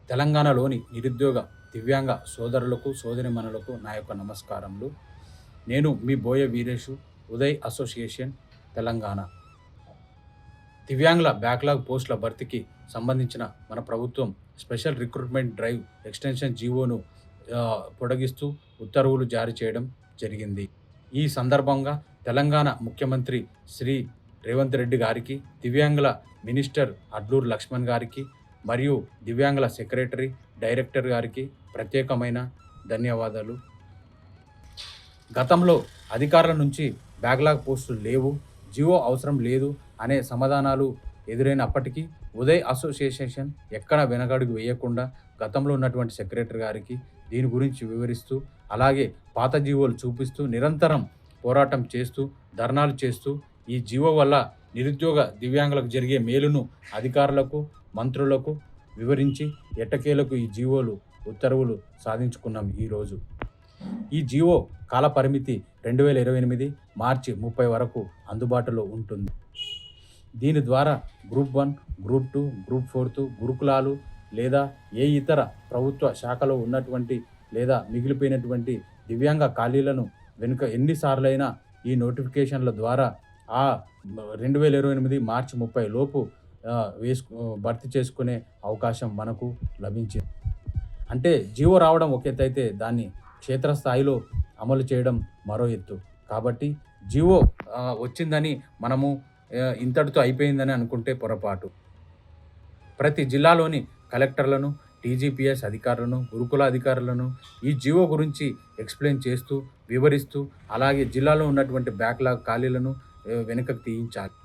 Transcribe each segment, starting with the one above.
తెలంగాణలోని నిరుద్యోగ దివ్యాంగ సోదరులకు సోదరిమణులకు నా యొక్క నమస్కారములు. నేను మీ బోయ వీరేషు, ఉదయ్ అసోసియేషన్ తెలంగాణ. దివ్యాంగుల బ్యాక్లాగ్ పోస్టుల భర్తీకి సంబంధించిన మన ప్రభుత్వం స్పెషల్ రిక్రూట్మెంట్ డ్రైవ్ ఎక్స్టెన్షన్ జీవోను పొడిగిస్తూ ఉత్తర్వులు జారీ చేయడం జరిగింది. ఈ సందర్భంగా తెలంగాణ ముఖ్యమంత్రి శ్రీ రేవంత్ రెడ్డి గారికి, దివ్యాంగుల మినిస్టర్ అడ్లూరు లక్ష్మణ్ గారికి మరియు దివ్యాంగుల సెక్రటరీ, డైరెక్టర్ గారికి ప్రత్యేకమైన ధన్యవాదాలు. గతంలో అధికారుల నుంచి బ్యాక్లాగ్ పోస్టులు లేవు, జీవో అవసరం లేదు అనే సమాధానాలు ఎదురైనప్పటికీ ఉదయ్ అసోసియేషన్ ఎక్కడ వెనకడుగు వేయకుండా గతంలో ఉన్నటువంటి సెక్రటరీ గారికి దీని గురించి వివరిస్తూ, అలాగే పాత జీవోలు చూపిస్తూ నిరంతరం పోరాటం చేస్తూ, ధర్నాలు చేస్తూ ఈ జీవో వల్ల నిరుద్యోగ దివ్యాంగులకు జరిగే మేలును అధికారులకు, మంత్రులకు వివరించి ఎట్టకేలకు ఈ జీవోలు ఉత్తర్వులు సాధించుకున్నాం. ఈరోజు ఈ జీవో కాల పరిమితి 2028 మార్చి 30 వరకు అందుబాటులో ఉంటుంది. దీని ద్వారా గ్రూప్ 1, గ్రూప్ 2, గ్రూప్ 4 గురుకులాలు లేదా ఏ ఇతర ప్రభుత్వ శాఖలో ఉన్నటువంటి లేదా మిగిలిపోయినటువంటి దివ్యాంగ ఖాళీలను వెనుక ఎన్నిసార్లైనా ఈ నోటిఫికేషన్ల ద్వారా 2028 మార్చి 30 లోపు భర్తీ చేసుకునే అవకాశం మనకు లభించింది. అంటే జీవో రావడం ఒక ఎత్తు అయితే దాన్ని క్షేత్రస్థాయిలో అమలు చేయడం మరో ఎత్తు. కాబట్టి జీవో వచ్చిందని మనము ఇంతటితో అయిపోయిందని అనుకుంటే పొరపాటు. ప్రతి జిల్లాలోని కలెక్టర్లను, టీజీపీఎస్ అధికారులను, గురుకుల అధికారులను ఈ జీవో గురించి ఎక్స్ప్లెయిన్ చేస్తూ, వివరిస్తూ, అలాగే జిల్లాలో ఉన్నటువంటి బ్యాక్లాగ్ ఖాళీలను వెనుకకు తీయించాలి.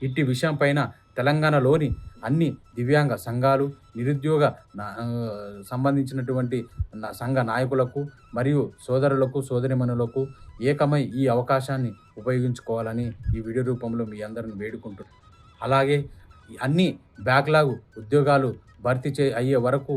ఇట్టి విషయం పైన తెలంగాణలోని అన్ని దివ్యాంగ సంఘాలు, నిరుద్యోగ సంబంధించినటువంటి సంఘ నాయకులకు మరియు సోదరులకు, సోదరిమణులకు ఏకమై ఈ అవకాశాన్ని ఉపయోగించుకోవాలని ఈ వీడియో రూపంలో మీ అందరిని వేడుకుంటున్నాను. అలాగే అన్ని బ్యాక్లాగ్ ఉద్యోగాలు భర్తీ అయ్యే వరకు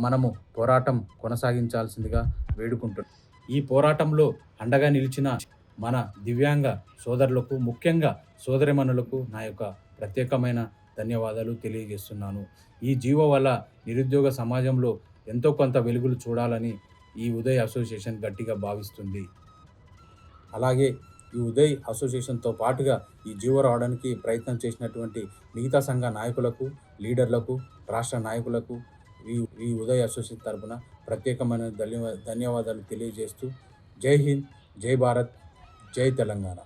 మనము పోరాటం కొనసాగించాల్సిందిగా వేడుకుంటున్నాం. ఈ పోరాటంలో అండగా నిలిచిన మన దివ్యాంగ సోదరులకు, ముఖ్యంగా సోదరిమణులకు నా యొక్క ప్రత్యేకమైన ధన్యవాదాలు తెలియజేస్తున్నాను. ఈ జీవో వల్ల నిరుద్యోగ సమాజంలో ఎంతో కొంత వెలుగులు చూడాలని ఈ ఉదయ్ అసోసియేషన్ గట్టిగా భావిస్తుంది. అలాగే ఈ ఉదయ్ అసోసియేషన్తో పాటుగా ఈ జీవో రావడానికి ప్రయత్నం చేసినటువంటి మిగతా సంఘ నాయకులకు, లీడర్లకు, రాష్ట్ర నాయకులకు ఈ ఉదయ్ అసోసియేషన్ తరపున ప్రత్యేకమైన ధన్యవాదాలు తెలియజేస్తూ జై హింద్, జై భారత్, జై తెలంగాణ.